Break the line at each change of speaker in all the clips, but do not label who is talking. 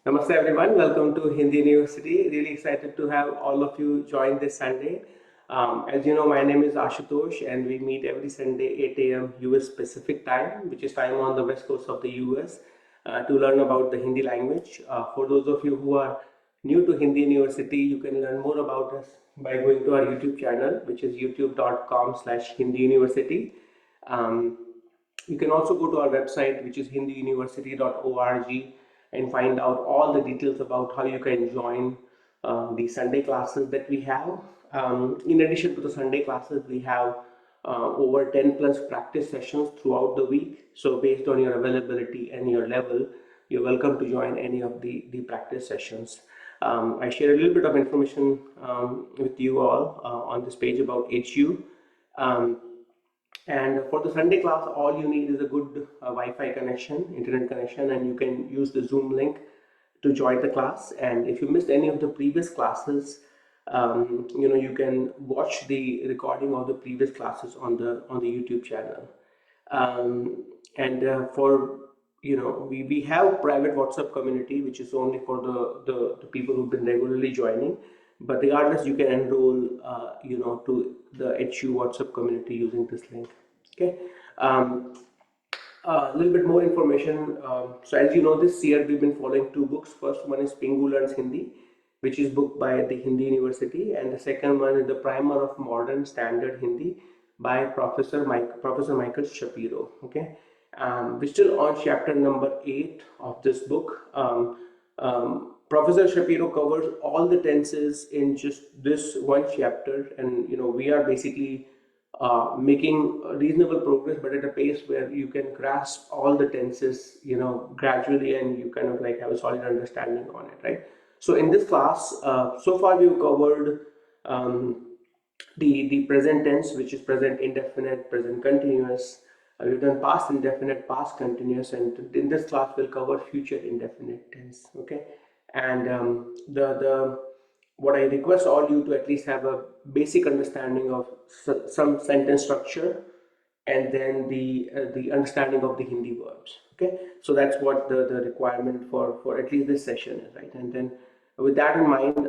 Namaste everyone, welcome to Hindi University. Really excited to have all of you join this Sunday. As you know, my name is Ashutosh and we meet every Sunday 8 a.m. US Pacific time, which is time on the west coast of the US, to learn about the Hindi language. For those of you who are new to Hindi University, you can learn more about us by going to our YouTube channel, which is youtube.com/Hindi University. Um, you can also go to our website, which is hindiuniversity.org, and find out all the details about how you can join the Sunday classes that we have. In addition to the Sunday classes, we have over 10 plus practice sessions throughout the week. So based on your availability and your level, you're welcome to join any of the practice sessions. I share a little bit of information with you all on this page about HU. Um, and for the Sunday class, all you need is a good Wi-Fi connection, internet connection, and you can use the Zoom link to join the class. And if you missed any of the previous classes, you can watch the recording of the previous classes on the YouTube channel. And for we have private WhatsApp community, which is only for the people who've been regularly joining. But regardless, you can enroll, to the HU WhatsApp community using this link. Okay. A little bit more information. So as you know, this year we've been following two books. First one is Pingu Learns Hindi, which is book by the Hindi University, and the second one is the Primer of Modern Standard Hindi by Professor Michael Shapiro. Okay, we're still on chapter number 8 of this book. Professor Shapiro covers all the tenses in just this one chapter, and we are basically making reasonable progress, but at a pace where you can grasp all the tenses, gradually, and you kind of like have a solid understanding on it, right? So in this class, so far we've covered the present tense, which is present indefinite, present continuous. We've done past indefinite, past continuous, and in this class we'll cover future indefinite tense. Okay, and the what I request all you to at least have a basic understanding of some sentence structure, and then the understanding of the Hindi verbs. Okay, so that's what the requirement for at least this session is, right? And then with that in mind,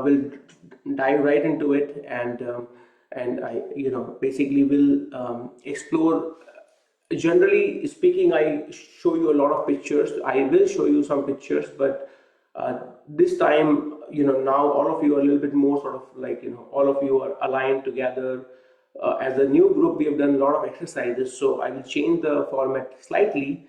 we'll dive right into it, and I basically will explore. Generally speaking, I show you a lot of pictures. I will show you some pictures, but this time, now all of you are a little bit more sort of like, all of you are aligned together. As a new group, we have done a lot of exercises, so I will change the format slightly,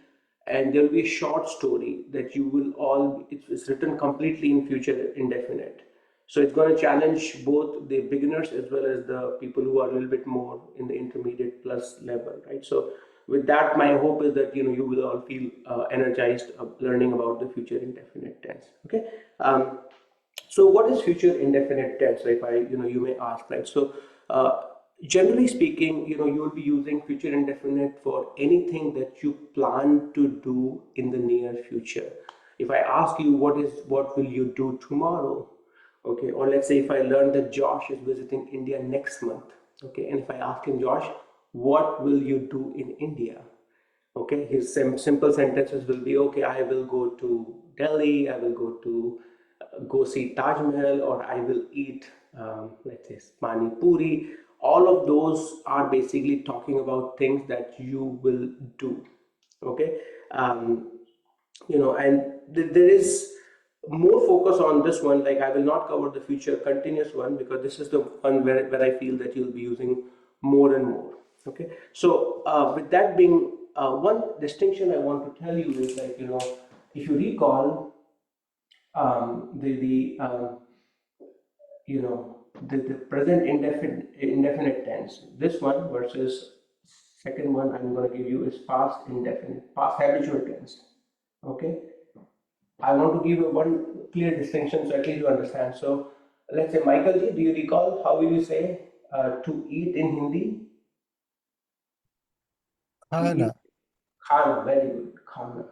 and there will be a short story that you will all, it's written completely in future indefinite. So it's going to challenge both the beginners as well as the people who are a little bit more in the intermediate plus level, right? So with that, my hope is that you will all feel energized of learning about the future indefinite tense. Okay. So what is future indefinite tense? If you may ask, right? So generally speaking, you will be using future indefinite for anything that you plan to do in the near future. If I ask you what will you do tomorrow, okay, or let's say if I learn that Josh is visiting India next month, okay, and if I ask him, Josh, what will you do in India? Okay, his simple sentences will be, okay, I will go to Delhi, I will go see Taj Mahal, or I will eat, let's say, Pani Puri. All of those are basically talking about things that you will do. Okay, um, and there is more focus on this one. Like, I will not cover the future continuous one because this is the one where I feel that you'll be using more and more. Okay, so with that being, one distinction I want to tell you is, like, if you recall, the the present indefinite tense, this one versus second one I'm going to give you is past indefinite, past habitual tense. Okay, I want to give you one clear distinction so at least you understand. So let's say, Michael ji, do you recall how will you say to eat in Hindi? To eat,
खाना
khana, very good, khana.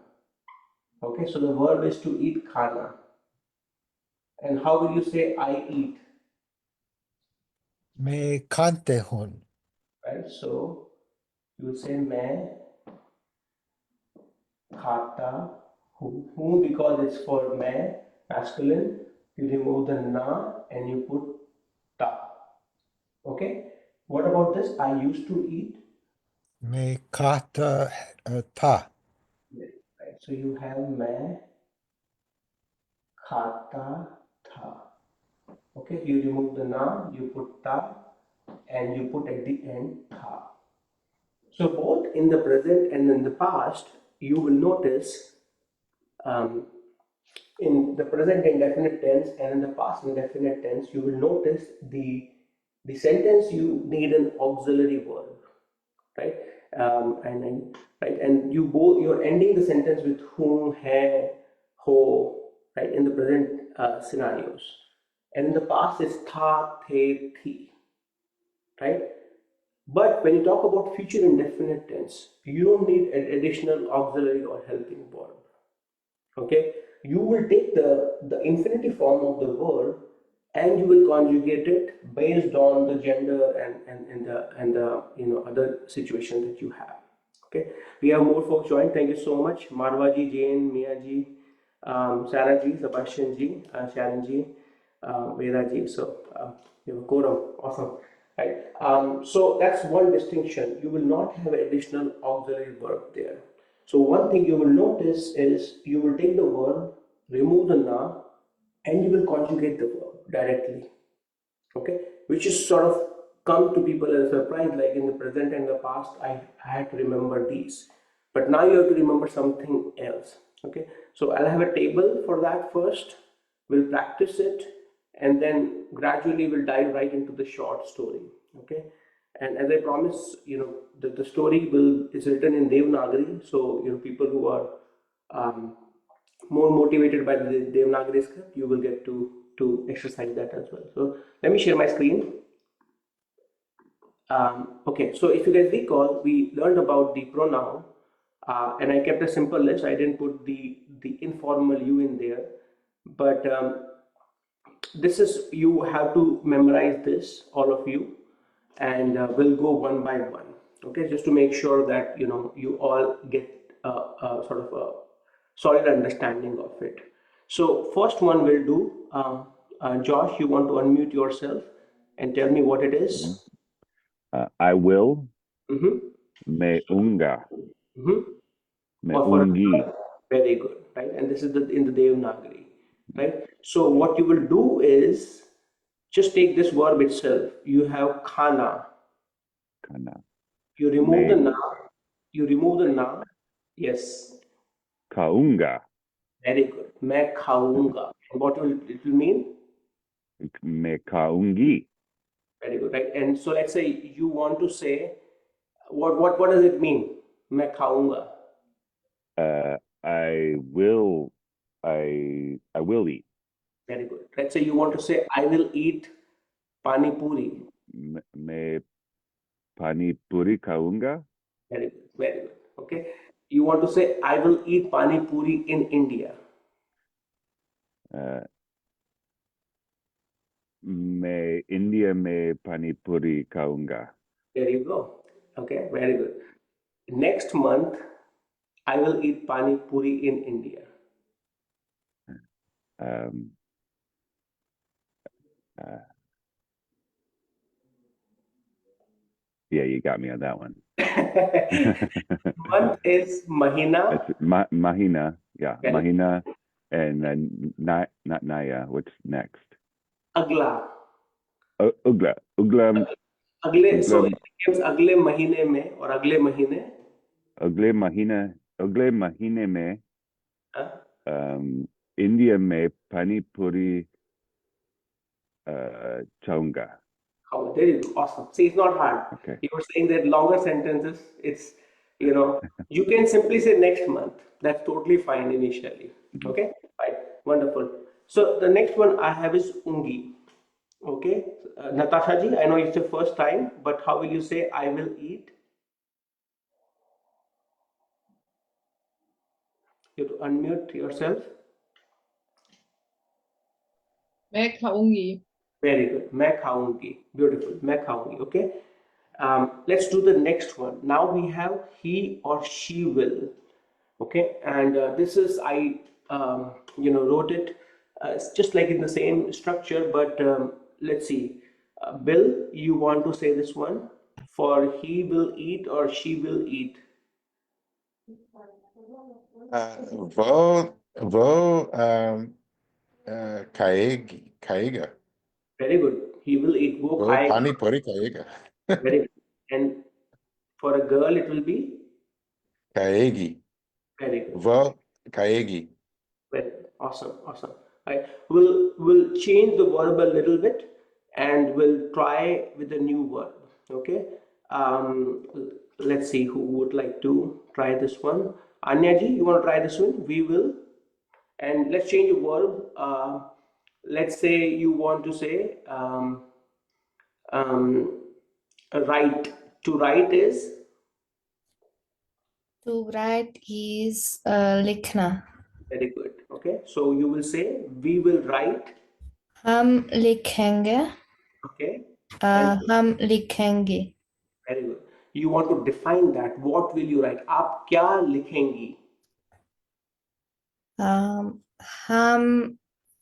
Okay, so the verb is to eat khana. And how will you say I eat?
मैं खाते हूँ
Right? So you will say मैं खाता Whom, because it's for मैं, masculine, you remove the na and you put ta. Okay? What about this? I used to eat.
मैं खाता था.
Right. So you have मैं खाता था. Okay? You remove the na, you put ta, and you put at the end tha. So both in the present and in the past, you will notice um, in the present indefinite tense and in the past indefinite tense, you will notice the sentence you need an auxiliary verb, right? And then right, and you're ending the sentence with whom, hai, ho, right? In the present scenarios, and in the past it's tha, the, thi, right? But when you talk about future indefinite tense, you don't need an additional auxiliary or helping verb. Okay, you will take the infinitive form of the verb and you will conjugate it based on the gender and the other situation that you have. Okay, we have more folks joined. Thank you so much, Marwa ji, Jane, Mia ji, Sarah ji, Sebastian ji, Sharon ji, Veda ji. So you have a quorum. Awesome. Right. So that's one distinction. You will not have additional auxiliary verb there. So one thing you will notice is you will take the verb, remove the na, and you will conjugate the verb directly. Okay, which is sort of come to people as a surprise. Like in the present and the past, I had to remember these, but now you have to remember something else. Okay, so I'll have a table for that first. We'll practice it, and then gradually we'll dive right into the short story. Okay, and as I promise, the story is written in Devanagari, so people who are um, more motivated by the Devanagari script, you will get to exercise that as well. So let me share my screen. Okay, so if you guys recall, we learned about the pronoun, and I kept a simple list. I didn't put the informal you in there, but this is, you have to memorize this, all of you, and we'll go one by one. Okay, just to make sure that you all get sort of a solid understanding of it. So first one we'll do. Josh, you want to unmute yourself and tell me what it is?
I will.
Mm-hmm.
Me unga.
Mm-hmm.
Me
Or for
ungi.
very good, right? And this is in the Devanagari, right? So what you will do is just take this verb itself. You have khana.
Kana.
You remove the
Me
na. You remove the na. Yes,
kaunga.
very good. मैं खाऊंगा. And what will it will mean?
Me kaungi.
Very good, right? And so let's say you want to say what does it mean? मैं खाऊंगा.
I will eat.
Very good. Let's say you want to say I will eat pani puri.
Me pani puri kaunga.
Very good. Very good. Okay. You want to say I will eat pani puri in India.
Me India me pani puri kaunga.
There you go. Okay. Very good. Next month I will eat pani puri in India.
Yeah, you got me on that one.
Month is mahina.
It's mahina. Yeah,
Very
mahina. And then not naya. What's next?
Agla.
Ugla.
अगले, so
Ugla.
it becomes अगले महीने में और अगले महीने
अगले महीने में India में pani puri chaunga.
Oh, there you go. Awesome. See, it's not hard.
Okay.
You were saying that longer sentences, it's, you can simply say next month. That's totally fine initially. Okay, fine. Wonderful. So the next one I have is ungi. Okay, Natasha ji, I know it's the first time, but how will you say I will eat? You have to unmute yourself.
मैं खाऊंगी.
Very good. मैं खाऊंगी. Beautiful. मैं खाऊंगी. Okay. Let's do the next one. Now we have he or she will. Okay, and this is wrote it. It's just like in the same structure, but let's see. Bill, you want to say this one? For he will eat or she will eat.
Kaega.
Very good. He will eat. वो
वो
खाएगा.
पानी पूरी खाएगा.
Very good. And for a girl, it will be
खाएगी.
very good.
वो खाएगी.
Well, awesome, awesome. I will change the verb a little bit and we'll try with a new verb. Okay. Um, let's see who would like to try this one. Anya ji, you want to try this one? We will. And let's change a verb. Let's say you want to say write. To write is
To write is लिखना.
very good. Okay. So you will say we will write.
हम लिखेंगे.
Okay. And
हम लिखेंगे.
very good. You want to define that. What will you write? आप क्या लिखेंगी?
हम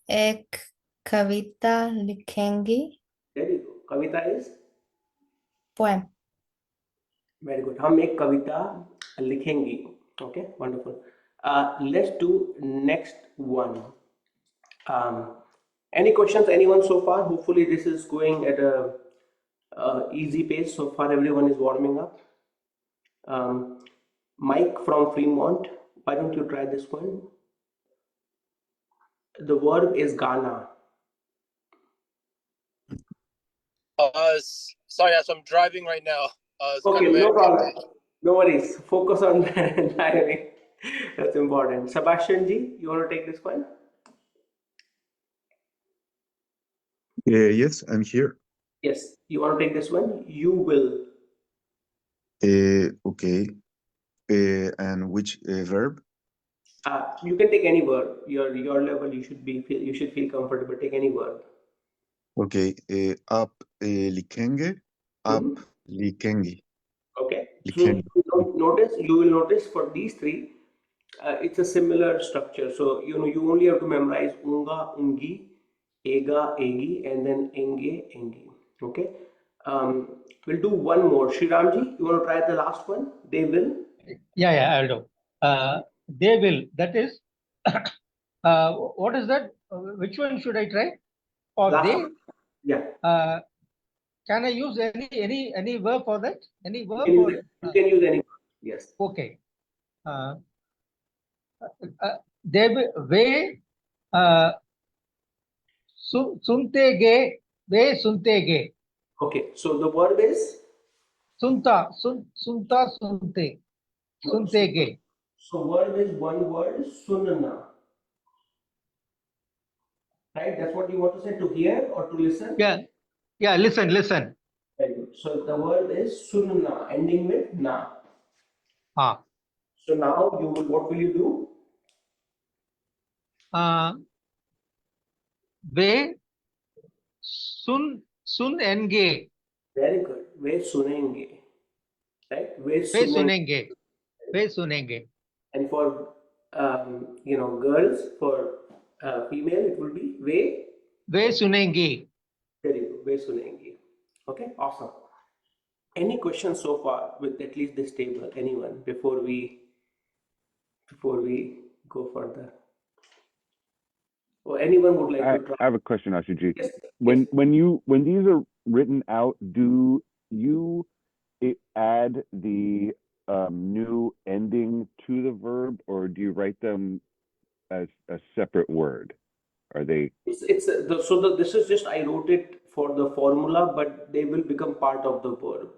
एक कविता लिखेंगे.
Very good. Kavita is
Poem.
very good. हम एक कविता लिखेंगी. Okay, wonderful. Let's do next one. Any questions? Anyone so far? Hopefully, this is going at a easy pace. So far, everyone is warming up. Mike from Fremont, why don't you try this one? The verb is Ghana.
Sorry, as I'm driving right now. It's
Okay,
kind of
no
very
problem. No worries. Focus on driving. That's important. Sebastian ji, you want to take this one?
Yes, I'm here.
Yes. You want to take this one? You will.
Okay. And which verb?
You can take any verb. Your level. You should feel comfortable. Take any verb.
Okay. Up likenge. Up
Mhm.
likengi.
Okay. So
Likengi.
you will notice for these three, it's a similar structure. So you only have to memorize unga, ungi, ega, egi, and then enge, engi. Okay. We'll do one more. Shriramji, you want to try the last one? They will.
Yeah, I'll do. They will. That is, what is that? Which one should I try? Or
Last
they?
one. Yeah.
Can I use any verb for that? Any verb?
You can use any. Yes.
Okay. They will. वे सुनते गे. वे सुनते गे.
Okay. So the verb is.
सुनता सुनते. सुनते गे.
So verb is one word, sunna. Right? That's what you want to say, to hear or to listen?
Yeah. Listen.
Very good. So the word is sunna, ending with na. So now what will you do?
वे सुनेंगे.
Very good. वे सुनेंगे. Right? वे
सुनेंगे.
And for girls, for female, it will be
way सुनेंगी.
Very good. Way सुनेंगी. Okay. Awesome. Any questions so far with at least this table? Anyone before we go further? Or anyone would like to try?
I have a question, Ashutosh.
Yes.
When these are written out, do you add the new ending to the verb, or do you write them as a separate word? Are they?
This is just, I wrote it for the formula, but they will become part of the verb.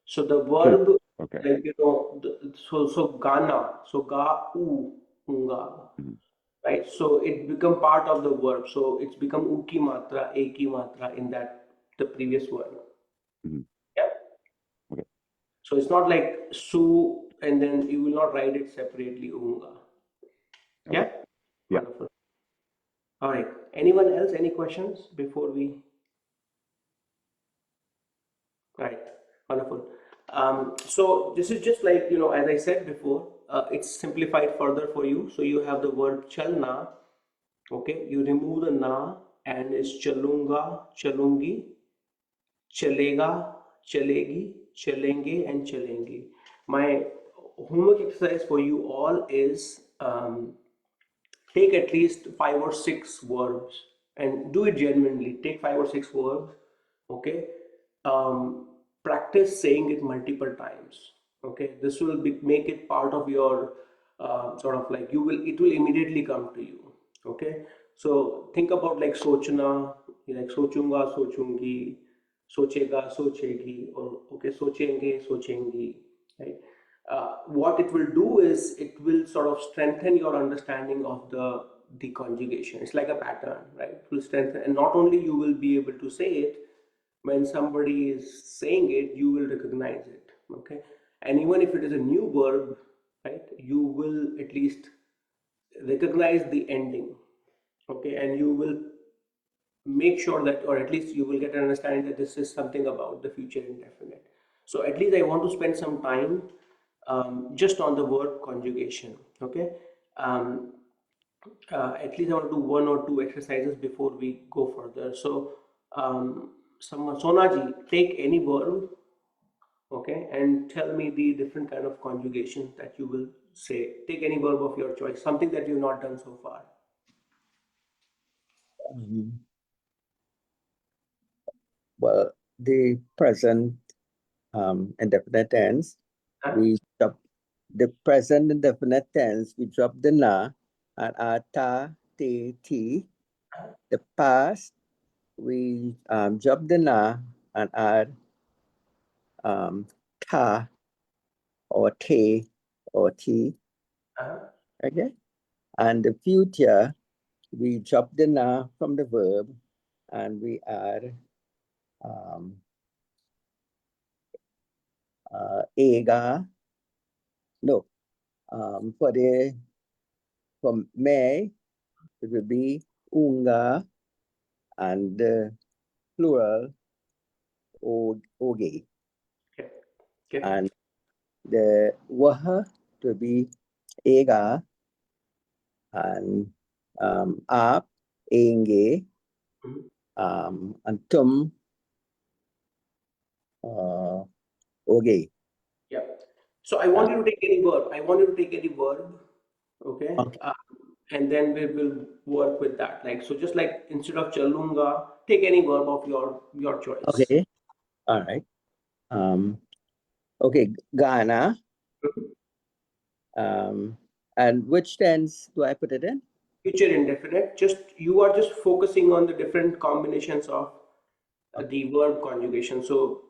So the verb,
Okay.
like so Ghana, so ga u unga, right? So it become part of the verb. So it's become uki matra, eki matra in the previous word.
Mm-hmm.
Yeah.
Okay.
So it's not like su, and then you will not write it separately unga.
Okay.
Yeah.
Yeah.
Wonderful. All right. Anyone else? Any questions before we? Right. Wonderful. So this is just like, as I said before, it's simplified further for you. So you have the word chalna. Okay, you remove the na and it's chalunga, chalungi, chalega, chalegi, chalenge, and chalenge. My homework exercise for you all is take at least 5 or 6 verbs and do it genuinely. Take 5 or 6 verbs, okay? Practice saying it multiple times, okay? This will make it part of your sort of like it will immediately come to you, okay? So think about like sochna, like sochunga, sochungi, sochega, sochegi, or okay, sochenge, sochengi, right? What it will do is it will sort of strengthen your understanding of the conjugation. It's like a pattern, right? It will strengthen, and not only you will be able to say it, when somebody is saying it, you will recognize it, okay? And even if it is a new verb, right, you will at least recognize the ending, okay? And you will make sure that, or at least you will get an understanding that this is something about the future indefinite. So at least I want to spend some time just on the word conjugation, okay? At least I want to do 1 or 2 exercises before we go further. So Sonaji, take any verb, okay, and tell me the different kind of conjugation that you will say. Take any verb of your choice, something that you've not done so far.
Well, the present indefinite tense,
Huh?
we drop the present indefinite tense, we drop the na and add ta, te, ti. The past, we drop the na and add ta or te or ti. Okay. And the future, we drop the na from the verb and we add ega. No, for may, it will be unga, and the plural oge.
Okay. Okay.
And the waha to be ega, and ap, enge, and tum, oge.
Yeah. So I want you to take any verb. I want you to take any verb, okay?
Okay.
And then we will work with that. Like so, just like instead of chalunga, take any verb of your choice.
Okay. All right. Okay, Ghana. And which tense do I put it in?
Future indefinite. Just you are just focusing on the different combinations of the verb conjugation. So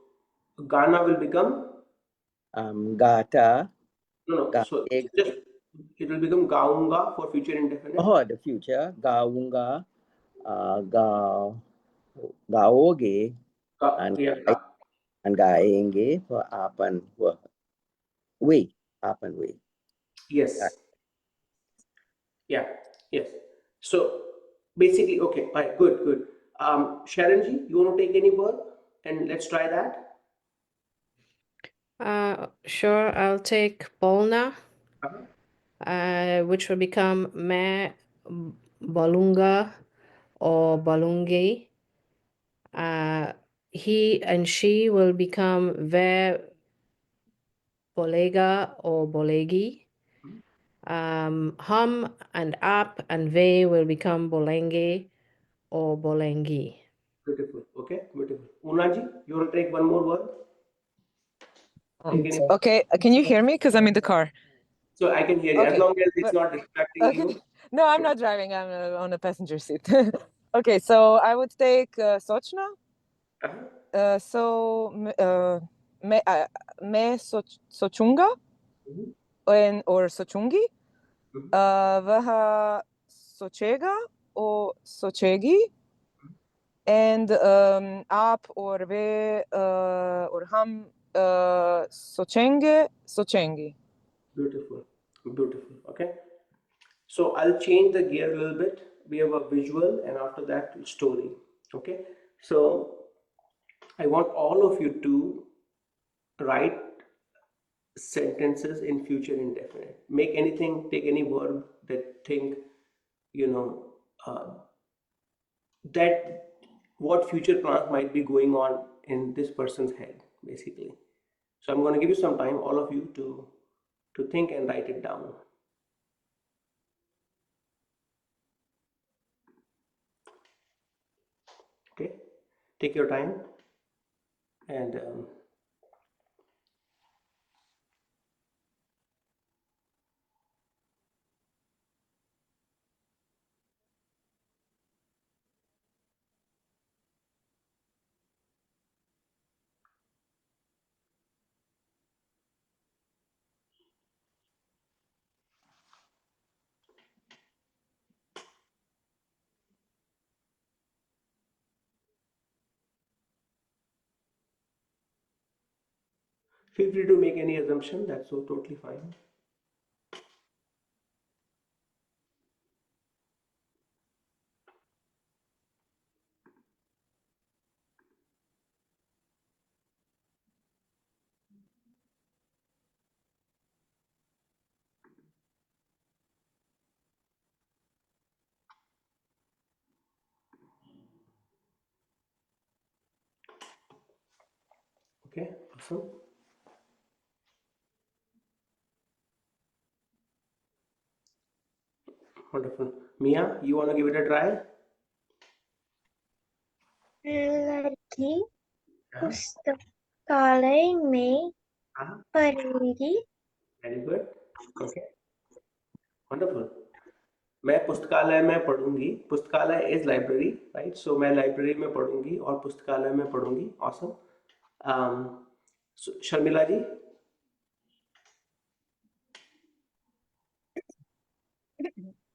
Ghana will become
Gata.
no. So just it will become gaunga for future indefinite.
Oh, the future. Gaunga. Gaoge. And
Yeah.
and gaenge for up and way. Up and way.
Yes. Yeah. Yes. So basically, okay. All right. Good. Good. Sharonji, you want to take any verb and let's try that.
Sure, I'll take Polna,
Uh-huh.
which will become Me Balunga or Balungi. He and she will become Ve Bolega or Bolegi. Hum and Ap and Ve will become Bolenge or Bolengi.
Beautiful. Okay. Beautiful. Unaji, you want to take one more word? Take any verb.
Okay, can you hear me? Because I'm in the car.
So I can hear you as
Okay.
long as it's not distracting
Okay.
you.
No, I'm not driving. I'm on a passenger seat. Okay, so I would take Sochna. So me Sochunga or Sochungi. Vaha Sochega or Sochegi. And ap or ve or ham Sochengi.
Beautiful. Beautiful. Okay. So I'll change the gear a little bit. We have a visual and after that story. Okay. So I want all of you to write sentences in future indefinite. Make anything, take any verb that think, that what future plans might be going on in this person's head, basically. So I'm going to give you some time, all of you, to think and write it down. Okay, take your time and feel free to make any assumption. That's so totally fine. Okay, awesome. Wonderful. Mia, you want to give it a try?
लड़की
हाँ,
पुस्तकालय में
हाँ,
पढ़ेगी.
very good. Okay, wonderful. मैं पुस्तकालय में पढ़ूंगी. पुस्तकालय is library, right? So मैं library में पढ़ूंगी और पुस्तकालय में पढ़ूंगी. Awesome. So, शर्मिला जी,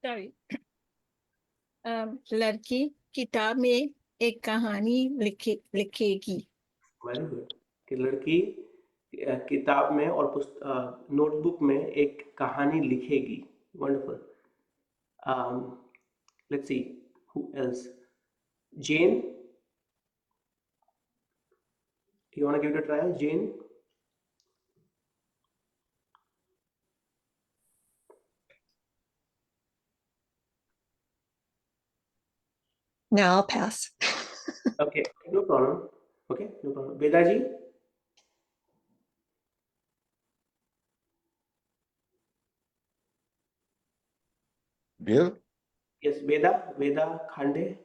Sorry. लड़की किताब में एक कहानी लिखेगी.
very good. कि लड़की किताब में और नोटबुक में एक कहानी लिखेगी. Wonderful. Let's see who else. Jane, you want to give it a try? Jane?
No, I'll pass.
Okay, no problem. Okay, no problem. Veda ji?
Bill?
Yes, Veda Khande.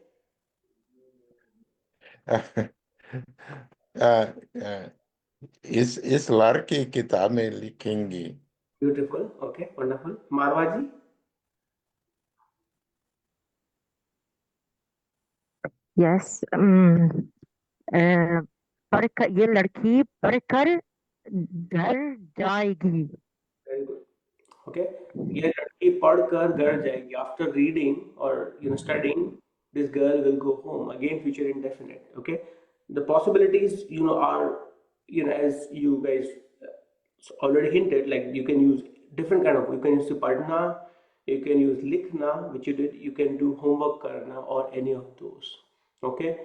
इस लड़की किताब में लिखेंगी.
Beautiful. Okay, wonderful. Marwa ji?
Yes. ये लड़की पढ़कर घर जाएगी.
Very good. Okay, ये लड़की पढ़कर घर जाएगी. After reading or studying, this girl will go home. Again, future indefinite. Okay, the possibilities are as you guys already hinted. Like you can use different kind of. You can use padhna, you can use likhna, which you did. You can do homework karna or any of those. Okay.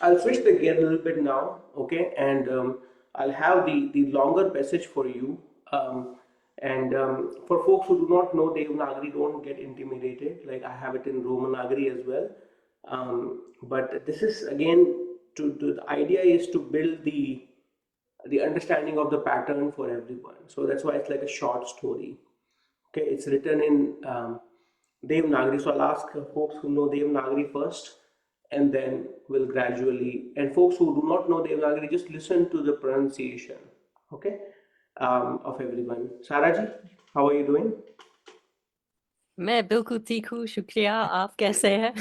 I'll switch the gear a little bit now, okay, and I'll have the longer passage for you. For folks who do not know Devanagari, don't get intimidated. Like I have it in Romanagari as well. But this is again the idea is to build the understanding of the pattern for everyone. So that's why it's like a short story. Okay, it's written in Devanagari. So I'll ask folks who know Devanagari first, and then we'll gradually. And folks who do not know Devanagari, just listen to the pronunciation. Okay, of everyone. Sarah ji, how are you doing?
मैं बिल्कुल ठीक हूँ, शुक्रिया. आप कैसे हैं?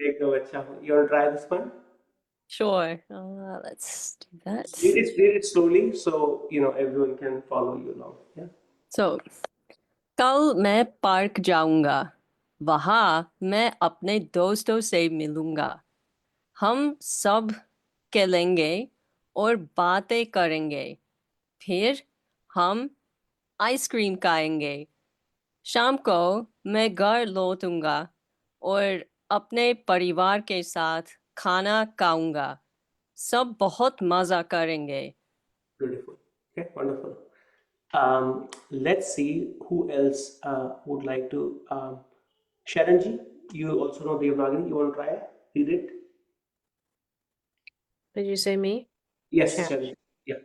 एकदम अच्छा हूँ. You want to try this one?
Sure. Let's do that.
Read it slowly so everyone can follow you along. Yeah.
So, कल मैं पार्क जाऊंगा. वहाँ मैं अपने दोस्तों से मिलूंगा. हम सब खेलेंगे और बातें करेंगे. फिर हम आइसक्रीम खाएंगे. शाम को मैं घर लौटूंगा और अपने परिवार के साथ खाना खाऊंगा. सब बहुत मजा करेंगे.
Beautiful. Okay, wonderful. Let's see who else would like to. Sharonji, you also know Devanagari. You want to try? Read it?
Did you say me?
Yes,
Yeah.
Sharonji. Yeah.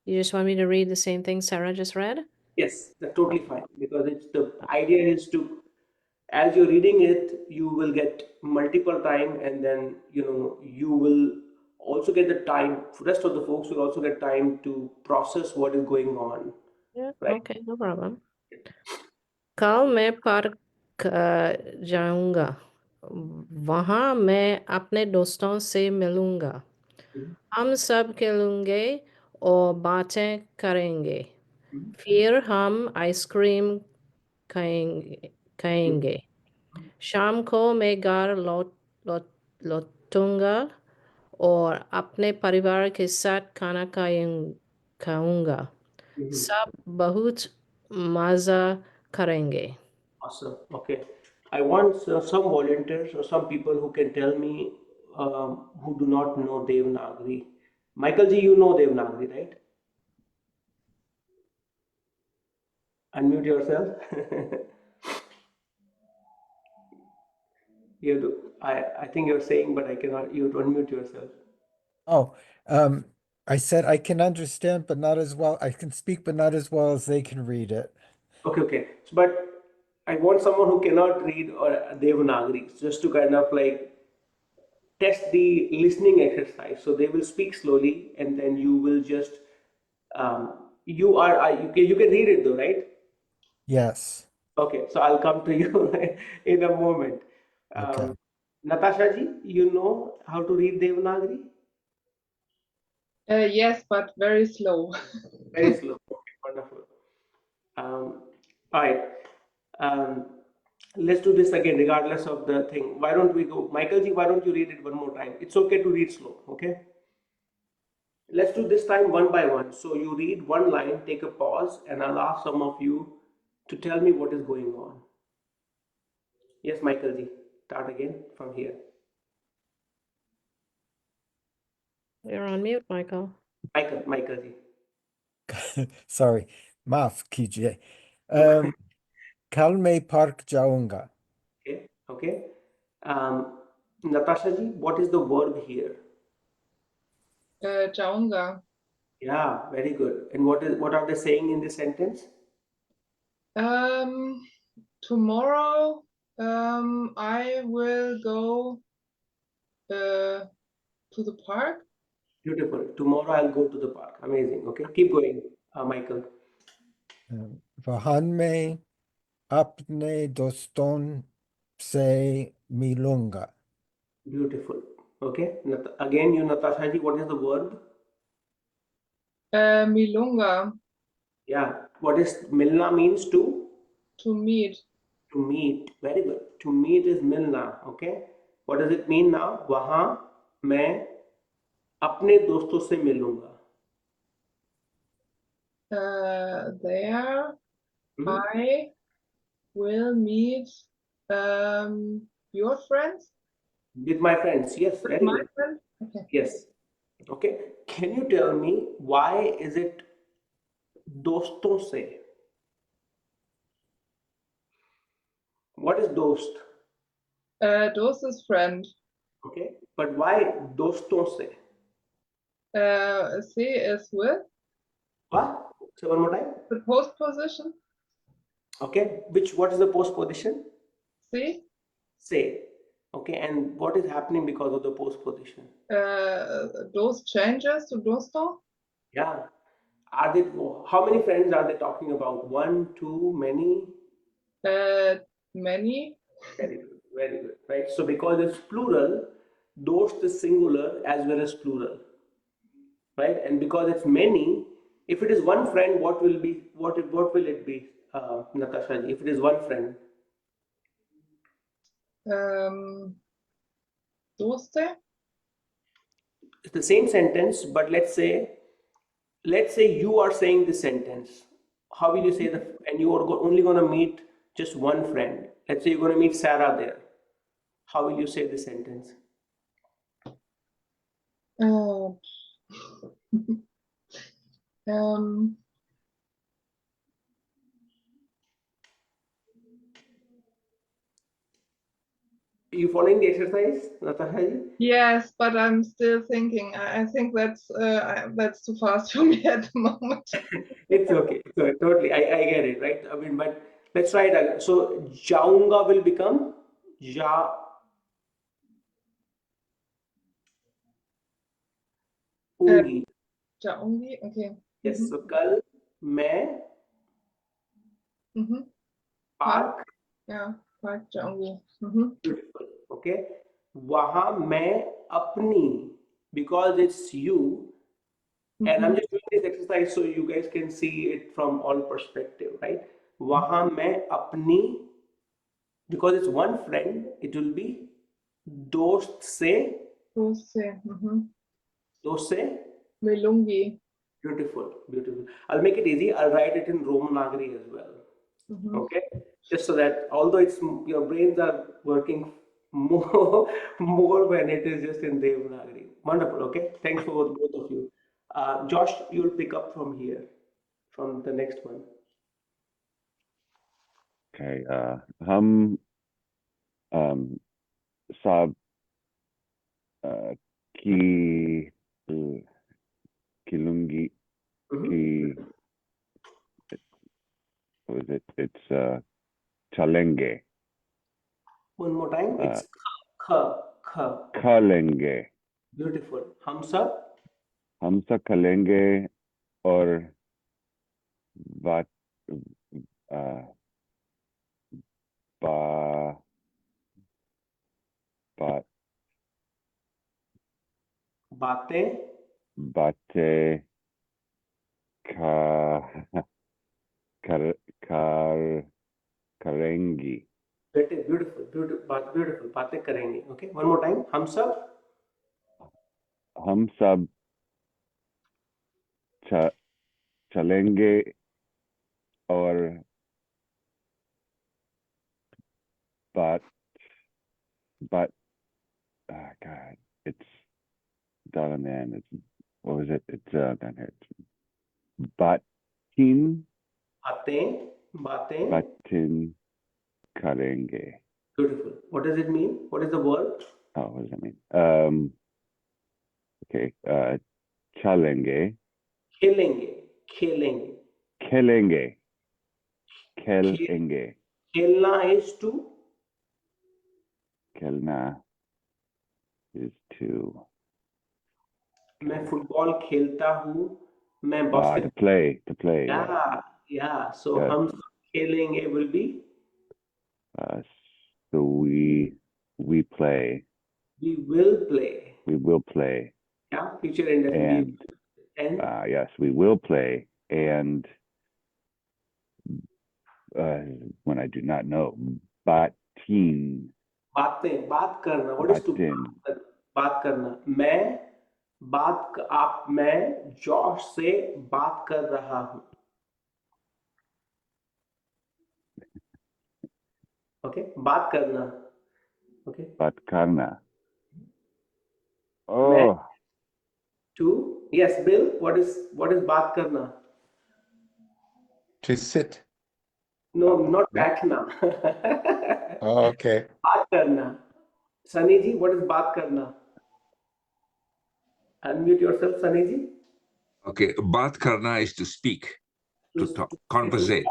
You just want me to read the same thing Sarah just read?
Yes, that's totally fine because it's the idea is to, as you're reading it, you will get multiple time, and then you will also get the time. Rest of the folks will also get time to process what is going on,
Yeah,
right?
okay, no problem. कल मैं park जाऊंगा वहाँ मैं अपने दोस्तों से मिलूंगा हम सब खेलेंगे और बातें करेंगे फिर हम आइसक्रीम खाएंगे शाम को मैं घर लौटूंगा और अपने परिवार के साथ खाना खाऊंगा सब बहुत मजा करेंगे
Awesome. Okay. I want some volunteers or some people who can tell me who do not know Devanagari. Michael ji, you know Devanagari, right? Unmute yourself. You do. I think you're saying, but I cannot. You have to unmute yourself.
Oh, I said I can understand, but not as well. I can speak, but not as well as they can read it.
Okay, okay. So, but I want someone who cannot read or Devanagari just to kind of like test the listening exercise. So they will speak slowly, and then you will just you can read it though, right?
Yes.
Okay, so I'll come to you in a moment.
Okay.
Natasha ji, you know how to read Devanagari?
Yes, but very slow.
Very slow. Okay, wonderful. All right. Um, let's do this again, regardless of the thing. Why don't we go, Michael ji? Why don't you read it one more time? It's okay to read slow. Okay. Let's do this time one by one. So you read one line, take a pause, and I'll ask some of you to tell me what is going on. Yes, Michael ji, start again from here.
You're on mute, Michael.
Michael ji.
Sorry. Maaf kijiye. Kal मैं park जाऊंगा.
Okay, okay. Natasha ji, what is the verb here?
Jaunga.
Yeah, very good. And what are they saying in this sentence?
Tomorrow, I will go to the park.
Beautiful. Tomorrow I'll go to the park. Amazing. Okay, keep going, Michael.
वहां मैं अपने दोस्तों से मिलूंगा.
Beautiful. Okay. Again, you, Natasha ji, what is the verb?
Milunga.
Yeah. What is milna means to?
To meet.
To meet. Very good. To meet is milna. Okay. What does it mean now? वहाँ मैं अपने दोस्तों से मिलूंगा.
There I will meet your friends.
With my friends. Yes.
With
Very
my
good.
friends? Okay.
Yes. Okay. Can you tell me why is it दोस्तों से? What is dost?
Dost is friend.
Okay. But why दोस्तों से?
Se is with.
What? Say one more time.
The post position.
Okay. What is the post position?
Se.
Say. Okay. And what is happening because of the post position?
Those changes to dosto.
Yeah. How many friends are they talking about? One, two, many?
Many.
Very good. Very good. Right. So because it's plural, dost is singular as well as plural. Right. And because it's many, if it is one friend, what will it be, Natasha ji? If it is one friend.
Doste.
It's the same sentence, but let's say you are saying this sentence. How will you say that? And you are only going to meet just one friend. Let's say you're going to meet Sarah there. How will you say this sentence?
Um,
You following the exercise, Natasha?
yes, but I'm still thinking. I think that's too fast for me at the moment.
It's okay. So totally, I get it, right? I mean, but let's try it again. So jaunga will become ja ungi.
Jaungi, okay.
Yes. So kal मैं
Mhm.
park.
Yeah, Park Jaungi.
Beautiful. Okay. वहाँ मैं अपनी, because it's you, and I'm just doing this exercise so you guys can see it from all perspective, right? वहाँ मैं अपनी, because it's one friend, it will be दोस्त से, दोस्त से,
Melungi.
beautiful, beautiful. I'll make it easy. I'll write it in Romanagari as well. Okay, just so that although it's your brains are working more when it is just in Devanagari. Wonderful. Okay, thanks for both of you. Josh, you'll pick up from here, from the next one.
Okay. Hum sab ki kilungi ki what is it? It's chalenge.
One more time. It's kha.
Khalenge.
Beautiful. Hum sab.
हम सब करेंगे और बात बा बात
बातें
बातें कर करेंगी.
beautiful. बातें करेंगे. Okay. One more time. हम सब
चलेंगे और but God, it's down on the end. It's what was it? It's down here. Batin karenge.
Beautiful. What does it mean? What is the word?
Oh, what does that mean? Okay. Chalenge.
Khelenge.
Kelenge.
Khelna is to?
Kelna is to.
मैं football खेलता हूँ. मैं
To
basket.
play.
Yeah. So
Yes.
हम सब खेलेंगे will be?
So we play.
We will play.
We will play.
Yeah. Future indefinite. And
Yes, we will play. And when I do not know, batin.
बात करना. What is to बात करना? मैं Josh से बात कर रहा हूँ. Okay. बात करना. Okay.
Baat karna. Oh.
To? Yes, Bill. What is बात करना?
To sit.
No, not बैठना.
Oh, okay.
बात करना. Sunny ji, what is बात करना? Unmute yourself, Sunny ji.
Okay, baat karna is to speak, to talk, conversate.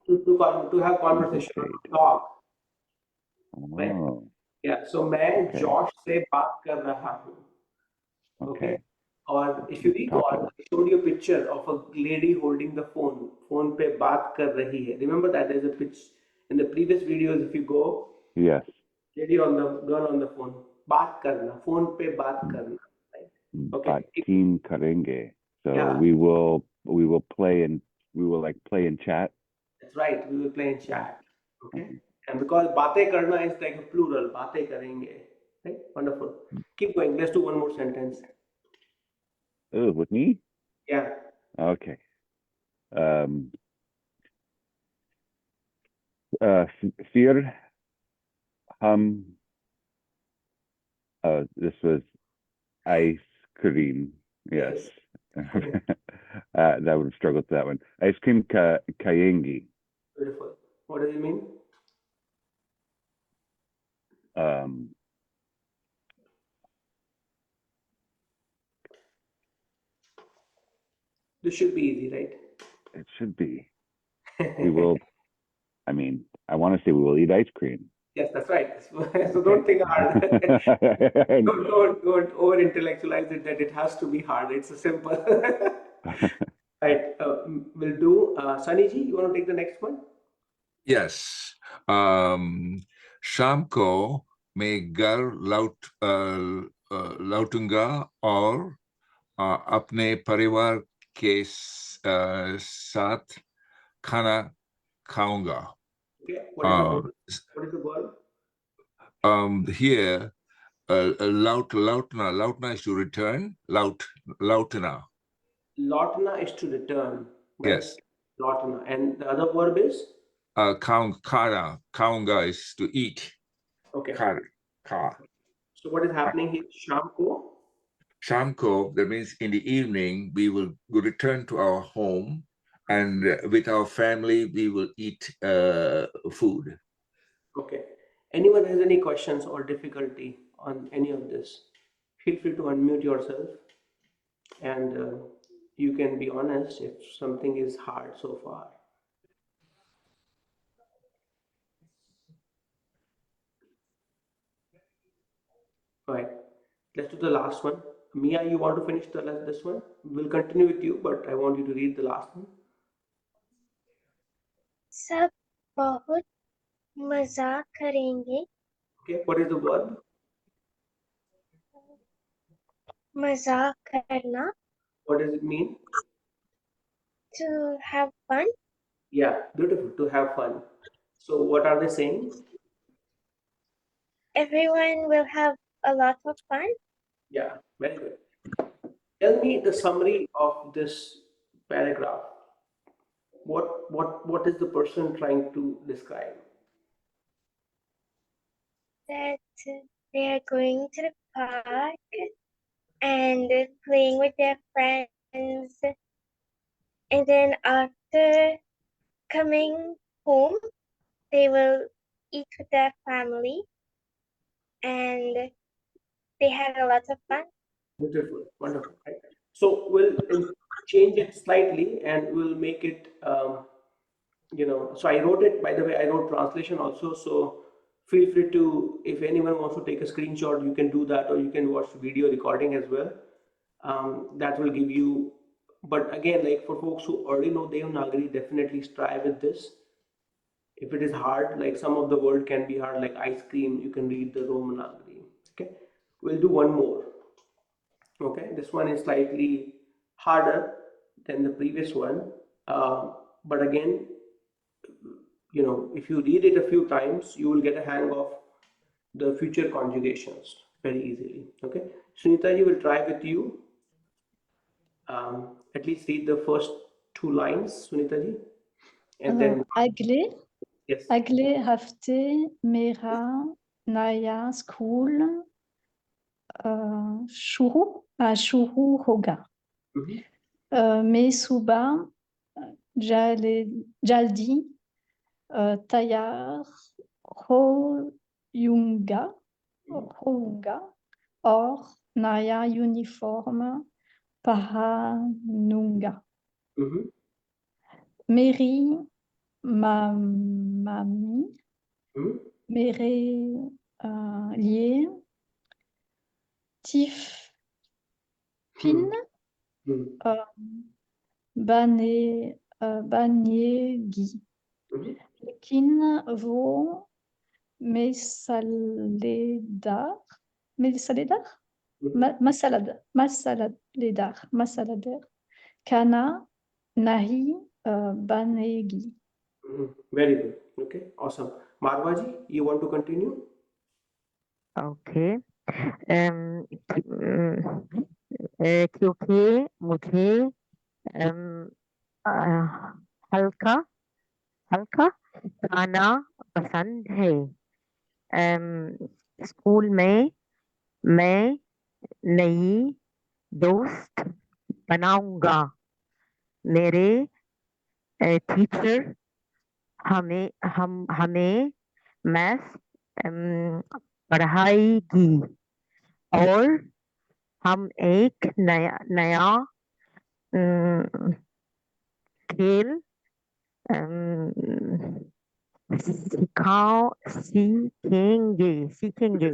To have conversation, talk. Right?
Oh.
Yeah. So मैं Josh से बात कर रहा हूँ.
Okay.
Or if you recall, I showed you a picture of a lady holding the phone. Phone पे बात कर रही है. Remember that there's a pitch in the previous videos. If you go,
Yes.
lady on the girl on the phone. बात करना. Phone पे बात करना. Right? Okay.
Batin karenge. So
Yeah.
we will play and we will play and chat.
That's right. We will play in chat. Okay. And because बातें करना is like a plural. बातें करेंगे. Right? Wonderful. Keep going. Let's do one more sentence.
Oh, with me?
Yeah.
Okay. Fear. This was ice cream. Yes. That would have struggled with that one. Ice cream kayengi.
Beautiful. What does it mean? This should be easy, right?
It should be. We will. I mean, I want to say we will eat ice cream.
Yes, that's right. So don't think hard. don't over intellectualize it that it has to be hard. It's a simple. Right. We'll do. Sunny ji, you want to take the next one?
Yes. शाम को मैं घर लौटूंगा और अपने परिवार के साथ खाना खाऊंगा.
Okay. What is the verb?
Here, lautna is to return. Lautna.
Lautna is to return. Right?
Yes.
Lautna. And the other verb is?
Kaunga is to eat.
Okay.
Ka.
So what is happening here? Shamko?
Shamko, that means in the evening, we will return to our home, and with our family, we will eat food.
Okay. Anyone has any questions or difficulty on any of this? Feel free to unmute yourself, and you can be honest if something is hard so far. All right. Let's do the last one. Mia, you want to finish this one? We'll continue with you, but I want you to read the last one.
सब बहुत मजा करेंगे.
Okay, what is the verb?
मजा करना.
What does it mean?
To have fun.
Yeah, beautiful, to have fun. So what are they saying?
Everyone will have a lot of fun.
Yeah, very good. Tell me the summary of this paragraph. What is the person trying to describe?
That they are going to the park and playing with their friends, and then after coming home they will eat with their family, and they had a lot of fun.
Beautiful, wonderful. Right? So we'll change it slightly and we'll make it, so I wrote it, by the way, I wrote translation also. So feel free to, if anyone wants to take a screenshot, you can do that, or you can watch video recording as well. That will give you, but again, like for folks who already know Devanagari, definitely try with this. If it is hard, like some of the word can be hard, like ice cream, you can read the Romanagari. Okay, we'll do one more. Okay, this one is slightly harder than the previous one, but again, if you read it a few times, you will get a hang of the future conjugations very easily. Okay, Sunita, you will try with you. At least read the first two lines, Sunita ji, and then yes.
अगले हफ्ते मेरा नया school शुरू होगा. मैं सुबह जल्दी तैयार होऊंगा और नया यूनिफॉर्म पहनूंगा. मेरी मम्मी मेरे लिए टिफिन बनेगी, लेकिन वो मसालेदार खाना नहीं बनेगी.
Very good. Okay, awesome. Marwaji, you want to continue?
Okay. क्योंकि मुझे हल्का खाना पसंद है. स्कूल में मैं नई दोस्त बनाऊंगा मेरे टीचर हमें मैथ पढ़ाएगी और हम एक नया खेल सीखेंगे.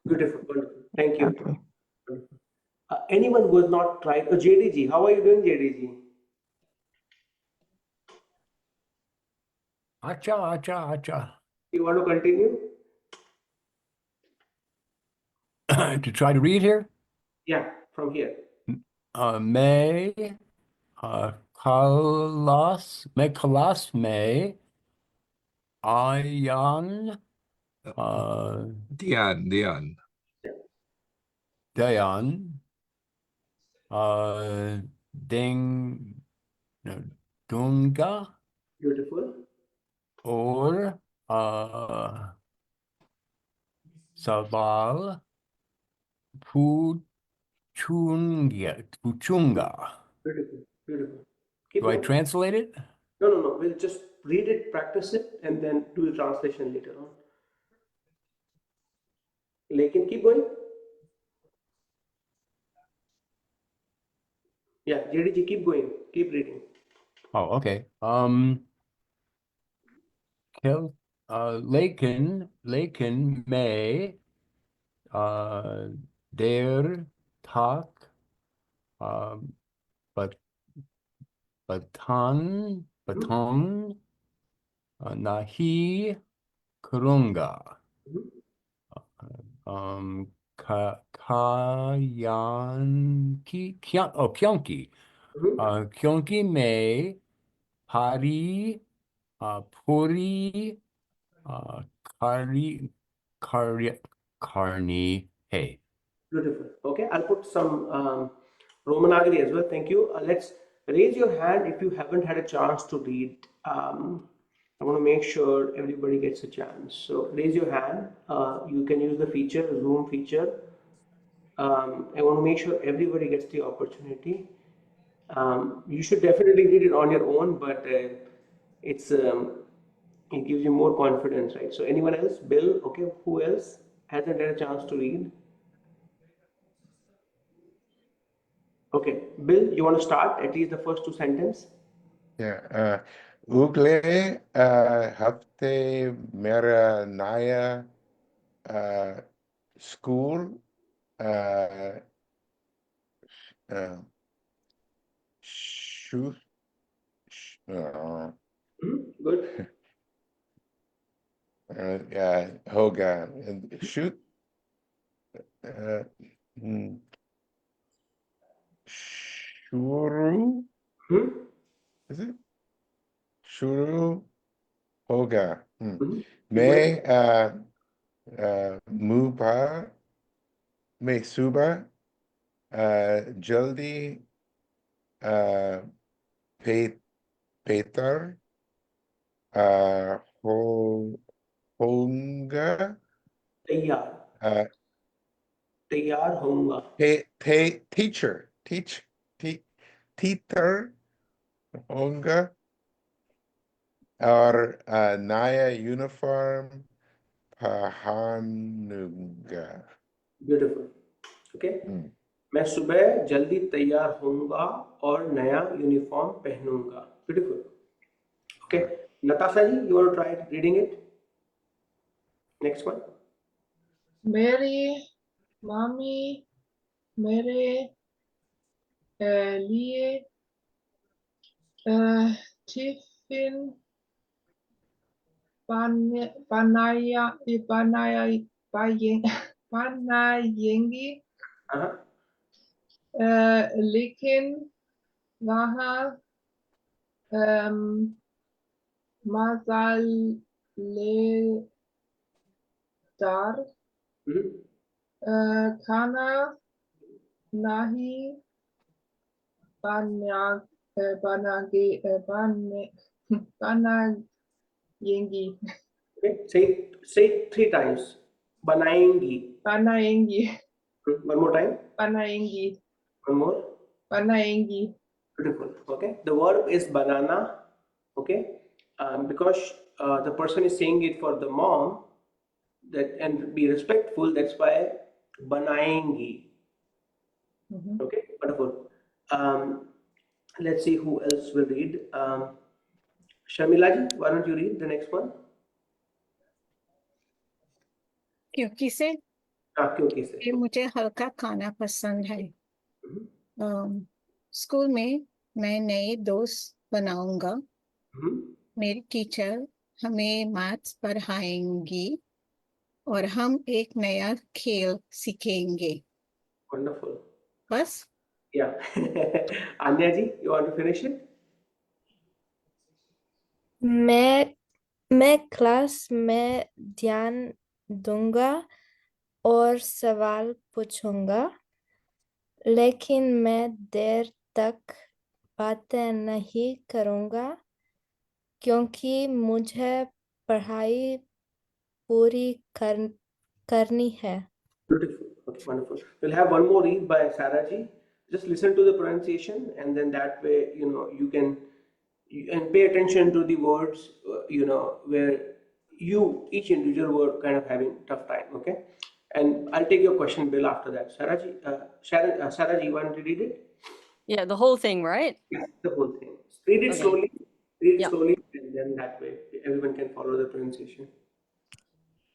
Beautiful, wonderful. Thank you.
Okay.
Anyone who has not tried, JDG, how are you doing, JDG?
Acha, acha, acha.
You want to continue?
To try to read here?
Yeah, from here.
May kalas may ayan
Dian.
dayan dunga
Beautiful.
or sabal puchunga.
Beautiful, beautiful. Keep
Do I
going.
translate it?
No. We'll just read it, practice it, and then do the translation later on. Lekin, keep going. Yeah, JDG, keep going. Keep reading.
Oh, okay. Laken may der tak baton nahi kurunga kyonki kyonki may hari puri karni hey.
Beautiful. Okay, I'll put some Romanagari as well. Thank you. Let's raise your hand if you haven't had a chance to read. I want to make sure everybody gets a chance. So raise your hand. You can use the feature, Zoom feature. I want to make sure everybody gets the opportunity. You should definitely read it on your own, but it gives you more confidence, right? So anyone else? Bill, okay, who else hasn't had a chance to read? Okay, Bill, you want to start at least the first two sentences?
Yeah. Ugle hafte mera naya school shoot
Good.
Yeah, hoga shoot shuru is it shuru hoga may muba may suba jaldi petar होऊंगा
तैयार होऊंगा
teacher होऊंगा और नया uniform पहनूंगा.
Beautiful. Okay. मैं सुबह जल्दी तैयार होऊंगा और नया uniform पहनूंगा. Beautiful. Okay. Natasha ji, you want to try reading it? Next one.
मेरी मामी मेरे लिए टिफिन बनाएंगी लेकिन वहाँ मसालेदार खाना नहीं बनाएंगी.
Okay. Say it 3 times. बनाएंगी.
बनाएंगी.
One more time.
बनाएंगी.
One more.
Banaengi.
Beautiful. Okay. The verb is banana. Okay. Because the person is saying it for the mom, that and be respectful. That's why banaengi. Okay. Wonderful. Let's see who else will read. Shamila ji, why don't you read the next one?
क्योंकि से
क्योंकि से.
ये मुझे हल्का खाना पसंद है। स्कूल में मैं नए दोस्त बनाऊंगा। मेरी टीचर हमें मैथ्स पढ़ाएंगी और हम एक नया खेल सीखेंगे।
Wonderful.
बस?
Yeah. Anya ji, you want to finish it?
मैं क्लास में ध्यान दूंगा और सवाल पूछूंगा, लेकिन मैं देर तक बातें नहीं करूंगा क्योंकि मुझे पढ़ाई पूरी करनी है।
Beautiful. Okay, wonderful. We'll have one more read by Sarah ji. Just listen to the pronunciation, and then that way, you can and pay attention to the words, where each individual word kind of having tough time. Okay, and I'll take your question, Bill, after that. Sarah ji, Sarah ji, you want to read it?
Yeah, the whole thing, right?
Yes, the whole thing. Read it
Okay.
slowly. Read it
Yeah.
slowly, and then that way everyone can follow the pronunciation.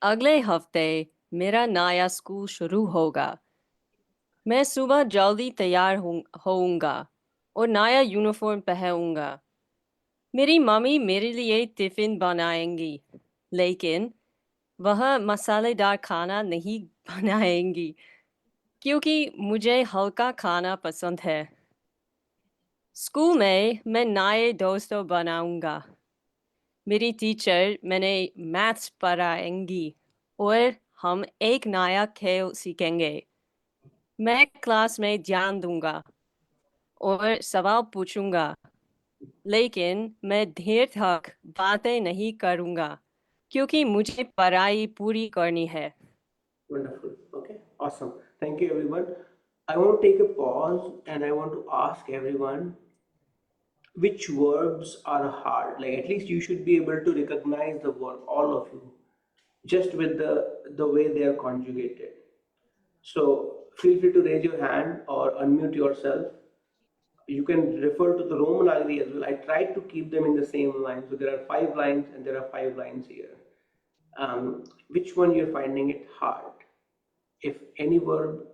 अगले हफ्ते मेरा नया school शुरू होगा। मैं सुबह जल्दी तैयार होऊंगा और नया यूनिफॉर्म पहनूंगा। मेरी मम्मी मेरे लिए टिफिन बनाएंगी, लेकिन वह मसालेदार खाना नहीं बनाएंगी क्योंकि मुझे हल्का खाना पसंद है। स्कूल में मैं नए दोस्तों बनाऊंगा। मेरी टीचर मैंने मैथ्स पढ़ाएंगी और हम एक नया खेल सीखेंगे। मैं क्लास में ध्यान दूंगा और सवाल पूछूंगा, लेकिन मैं देर तक बातें नहीं करूंगा क्योंकि मुझे पढ़ाई पूरी करनी है।
Wonderful. Okay, awesome. Thank you, everyone. I want to take a pause and I want to ask everyone which verbs are hard. Like, at least you should be able to recognize the verb, all of you, just with the way they are conjugated. So feel free to raise your hand or unmute yourself. You can refer to the Roman algorithm as well. I tried to keep them in the same line. So there are 5 lines and there are 5 lines here. Which one you're finding it hard? If any verb,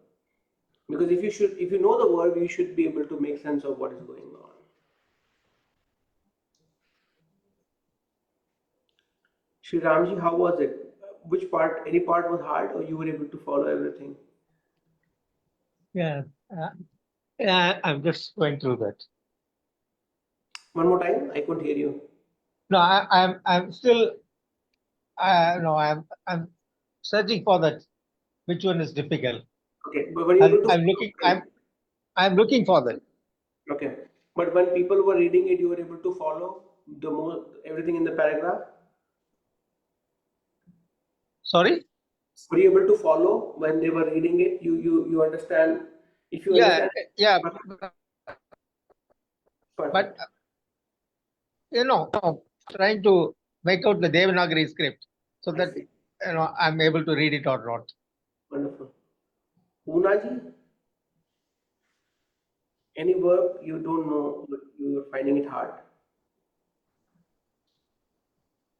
because if you know the verb, you should be able to make sense of what is going on. Shri Ramji, how was it? Which part, any part was hard, or you were able to follow everything?
Yeah, I'm just going through that.
One more time, I couldn't hear you.
No, I'm still. No, I'm searching for that. Which one is difficult?
Okay, but when you able to
I'm looking for that.
Okay, but when people were reading it, you were able to follow everything in the paragraph.
Sorry?
Were you able to follow when they were reading it? You understand? If you understand,
yeah. But trying to make out the Devanagari script so that I'm able to read it or not.
Wonderful. Poonaji, any verb you don't know, but you are finding it hard?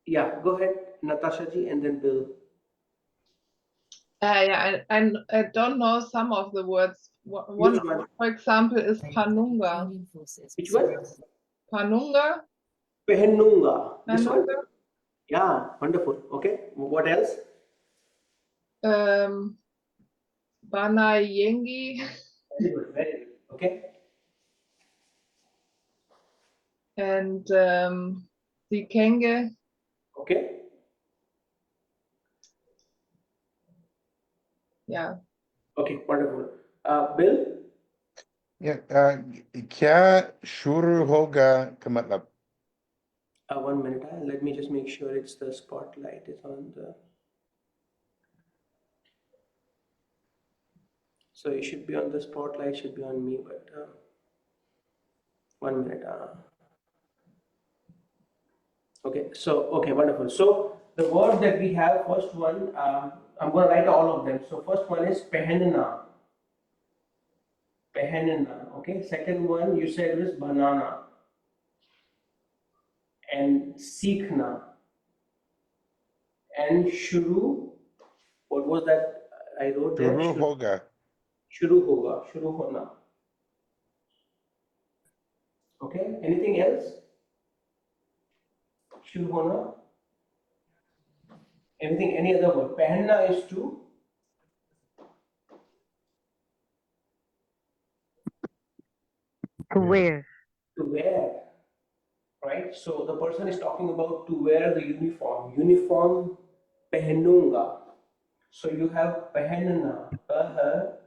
Yeah, go ahead, Natasha ji, and then Bill.
Yeah, I don't know some of the words. One, for example, is panunga.
Which one?
Panunga.
Pehenunga. This one?
Panunga.
Yeah, wonderful. Okay, what else?
Banayengi.
Very good, very good. Okay.
And Sikenge.
Okay.
Yeah.
Okay, wonderful. Bill?
Yeah, kya shuru hoga ka matlab?
1 minute. Let me just make sure it's the spotlight is on the. So it should be on the spotlight, should be on me, but 1 minute. Okay, so, okay, wonderful. So the words that we have, first one, I'm going to write all of them. So first one is pehenna. Pehenna, okay. Second one you said was banana. And seekhna. And shuru, what was that I wrote there?
Shuru hoga.
Shuru hoga, shuru hona. Okay, anything else? Shuru hona. Anything, any other word? Pehenna is to
wear.
To wear, right? So the person is talking about to wear the uniform. Uniform, pehenunga. So you have pehenna,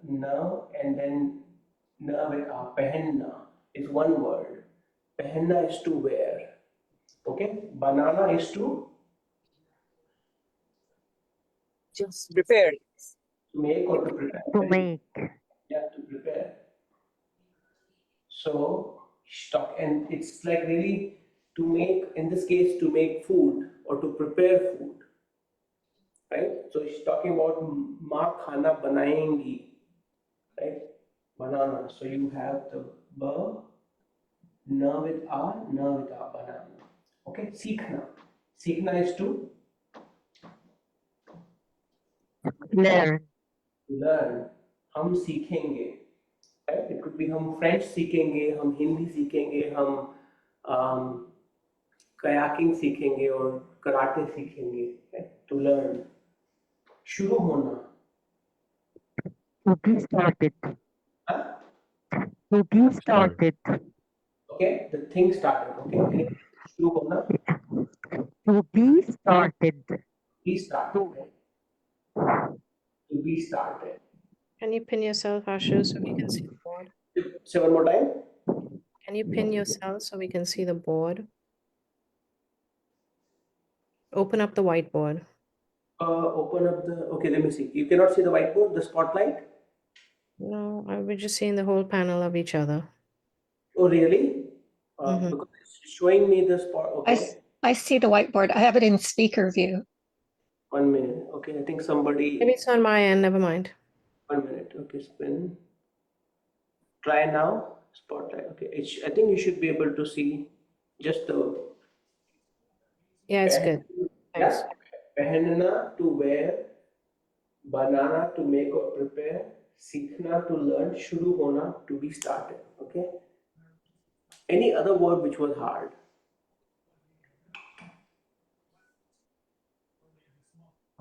na, and then na with a. Pehenna is one word. Pehenna is to wear. Okay. Banana is to
Just prepare.
make or to prepare.
To make.
Yeah, to prepare. So stock, and it's like really to make, in this case, to make food or to prepare food, right? So she's talking about ma khana banayengi, right? Banana. So you have the ba, na with a, banana. Okay, seekhna. Seekhna is to
Learn.
learn. हम सीखेंगे, right? It could be हम French सीखेंगे, हम हिंदी सीखेंगे, हम kayaking सीखेंगे और karate सीखेंगे, right? To learn. शुरू होना.
To be started.
Huh?
To be started.
Okay, the thing started. Okay, शुरू होना.
To be started.
Be started. Okay? To be started.
Can you pin yourself, Ashu, so we can see the board?
Say one more time.
Can you pin yourself so we can see the board? Open up the whiteboard.
Open up the. Okay, let me see. You cannot see the whiteboard, the spotlight.
No, we're just seeing the whole panel of each other.
Oh, really? Because it's showing me the spot. Okay.
I see the whiteboard. I have it in speaker view.
1 minute. Okay, I think somebody.
Maybe it's on my end. Never mind.
1 minute. Okay, spin. Try now. Spotlight. Okay, I think you should be able to see just the.
Yeah, it's good. Thanks.
Yeah. Pehenna to wear. Banana to make or prepare. Seekhna to learn. Shuru hona to be started. Okay. Any other word which was hard?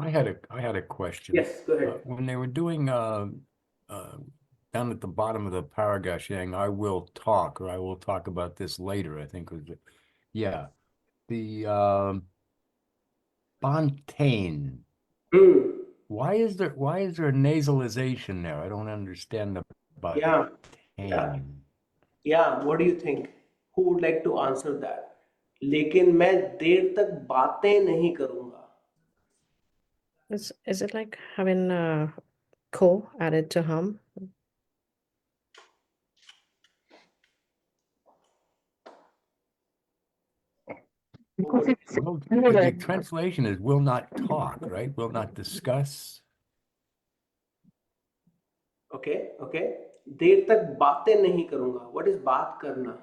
I had a question.
Yes, go ahead.
When they were doing down at the bottom of the paragraph saying I will talk, or I will talk about this later, I think was it. Yeah. The Fontaine. Why is there a nasalization there? I don't understand the
Yeah.
Fontaine.
Yeah, what do you think? Who would like to answer that? लेकिन मैं देर तक बातें नहीं करूंगा.
Is it like having ko added to hum?
Well, the translation is will not talk, right? Will not discuss.
Okay, okay. देर तक बातें नहीं करूंगा. What is बात करना?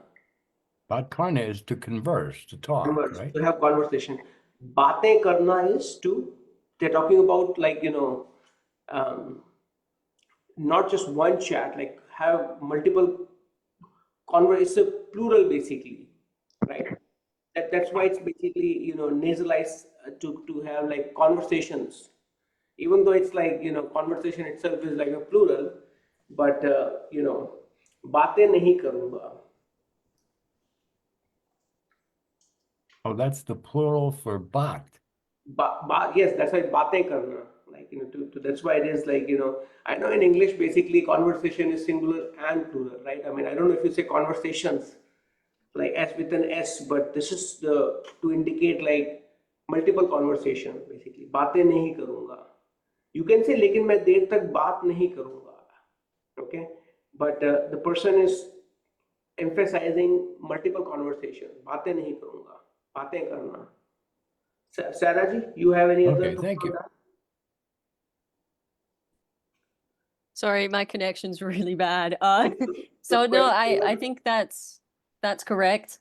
Bat karna is to converse, to talk,
Converse,
right?
to have conversation. बातें करना is to, they're talking about like, not just one chat, like have multiple it's a plural basically, right? That's why it's basically, nasalized to have like conversations, even though it's like, conversation itself is like a plural, but, बातें नहीं करूंगा.
Oh, that's the plural for bat.
Yes, that's why बातें करना, like, that's why it is like, I know in English basically conversation is singular and plural, right? I mean, I don't know if you say conversations like S with an S, but this is to indicate like multiple conversations basically. बातें नहीं करूंगा. You can say लेकिन मैं देर तक बात नहीं करूंगा. Okay, but the person is emphasizing multiple conversation. बातें नहीं करूँगा, बातें करना. Sarah ji, you have any other
Okay, thank
thoughts on
you.
that?
Sorry, my connection's really bad. So
The
no,
question
I
was-
think that's correct.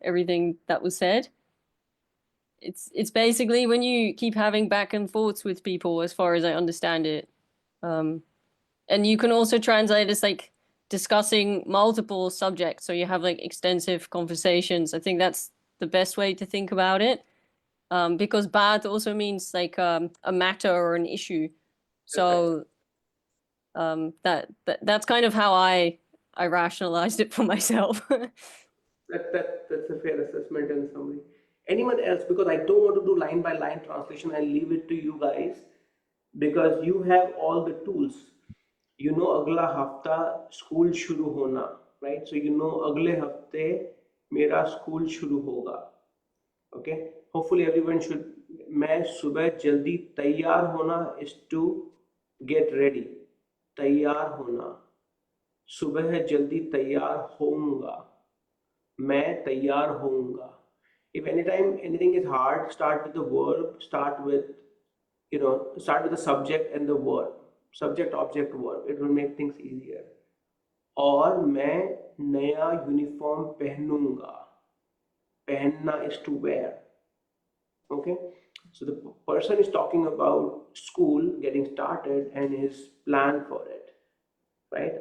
Everything that was said. It's basically when you keep having back and forths with people, as far as I understand it. And you can also translate as like discussing multiple subjects, so you have like extensive conversations. I think that's the best way to think about it. Because baat also means like a matter or an issue. So that's kind of how I rationalized it for myself.
That's a fair assessment and summary. Anyone else? Because I don't want to do line by line translation. I'll leave it to you guys because you have all the tools. You know, अगला हफ्ता school शुरू होना, right? So you know, अगले हफ्ते मेरा school शुरू होगा. Okay? Hopefully everyone should. मैं सुबह जल्दी तैयार होना is to get ready. तैयार होना. सुबह जल्दी तैयार होऊंगा. मैं तैयार होऊंगा. If anytime anything is hard, start with the verb, start with the subject and the verb. Subject, object, verb. It will make things easier. और मैं नया यूनिफॉर्म पहनूंगा. पहनना is to wear. Okay? So the person is talking about school getting started and his plan for it. Right?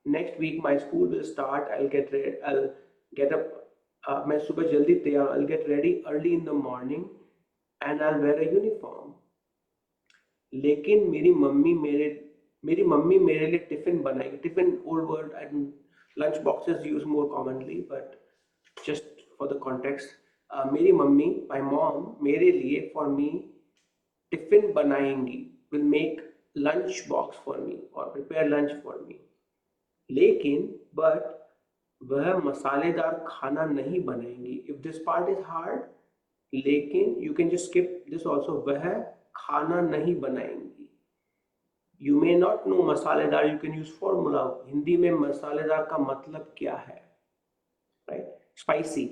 Next week my school will start. I'll get ready. I'll get up. मैं सुबह जल्दी तैयार. I'll get ready early in the morning and I'll wear a uniform. लेकिन मेरी mummy मेरे लिए tiffin बनाएगी. Tiffin old word and lunch boxes used more commonly, but just for the context, मेरी मम्मी, my mom, मेरे लिए, for me, tiffin बनाएंगी. Will make lunch box for me or prepare lunch for me. लेकिन but वह मसालेदार खाना नहीं बनाएंगी. If this part is hard, लेकिन you can just skip this also. वह खाना नहीं बनाएंगी. You may not know मसालेदार. You can use formula. Hindi में मसालेदार का मतलब क्या है? Right? Spicy.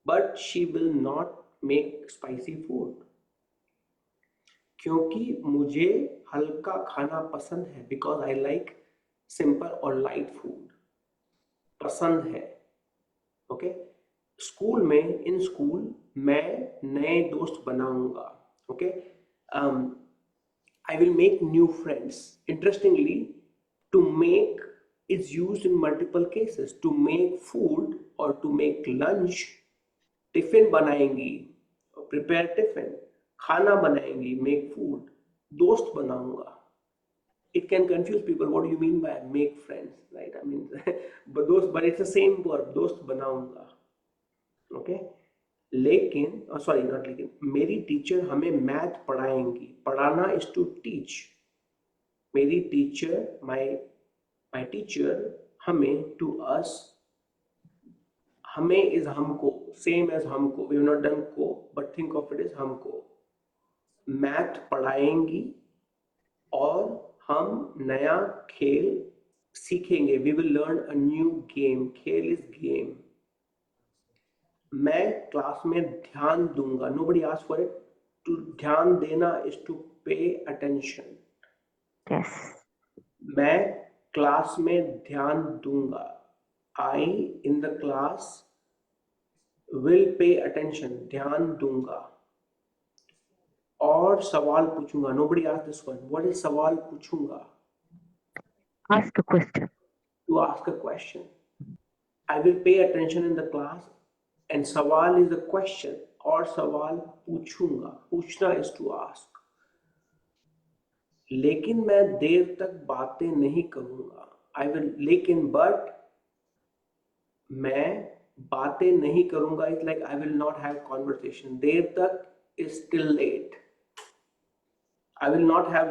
But she will not make spicy food. क्योंकि मुझे हल्का खाना पसंद है. Because I like simple or light food. पसंद है. Okay? स्कूल में, in school, मैं नए दोस्त बनाऊंगा. Okay? I will make new friends. Interestingly, to make is used in multiple cases. To make food or to make lunch. Tiffin बनाएंगी, prepare tiffin. खाना बनाएंगी, make food. दोस्त बनाऊंगा. It can confuse people. What do you mean by make friends, right? I mean, but it's the same verb. दोस्त बनाऊंगा. Okay? लेकिन, sorry, not लेकिन, मेरी टीचर हमें मैथ पढ़ाएंगी. पढ़ाना is to teach. मेरी टीचर, my teacher, हमें, to us. हमें is हमको, same as हमको. We have not done को, but think of it as हमको. मैथ पढ़ाएंगी और हम नया खेल सीखेंगे. We will learn a new game. खेल is game. मैं क्लास में ध्यान दूंगा. Nobody asked for it. To ध्यान देना is to pay attention.
Yes.
मैं क्लास में ध्यान दूंगा. I in the class will pay attention. ध्यान दूंगा. और सवाल पूछूंगा. Nobody asked this one. What is सवाल पूछूंगा?
Ask a question.
To ask a question. I will pay attention in the class. And सवाल is the question. और सवाल पूछूंगा. पूछना is to ask. लेकिन मैं देर तक बातें नहीं करूंगा. I will, लेकिन but मैं बातें नहीं करूंगा is like I will not have conversation. देर तक is till late. I will not have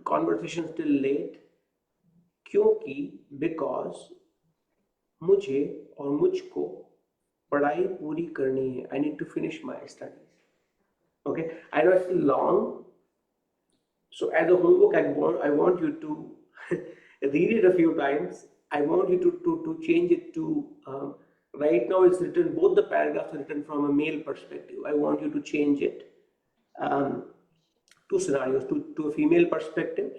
conversations till late. क्योंकि because मुझे और मुझको पढ़ाई पूरी करनी है. I need to finish my studies. Okay, I know it's long. So as a homework, I want you to read it a few times. I want you to change it to, right now it's written, both the paragraphs are written from a male perspective. I want you to change it. Two scenarios, to a female perspective.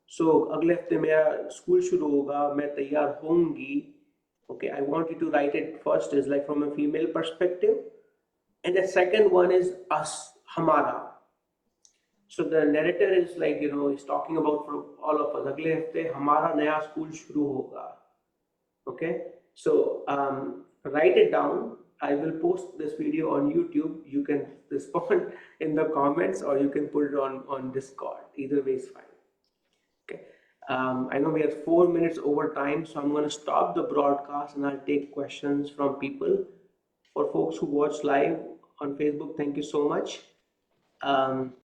So अगले हफ्ते मेरा school शुरू होगा, मैं तैयार होंगी. Okay, I want you to write it first is like from a female perspective, and the second one is us, hamara. So the narrator is like, you know, he's talking about for all of us. अगले हफ्ते हमारा नया school शुरू होगा. Okay, so write it down. I will post this video on YouTube. You can respond in the comments, or you can put it on Discord. Either way is fine. Okay. I know we are 4 minutes over time, so I'm going to stop the broadcast and I'll take questions from people. For folks who watch live on Facebook, thank you so much.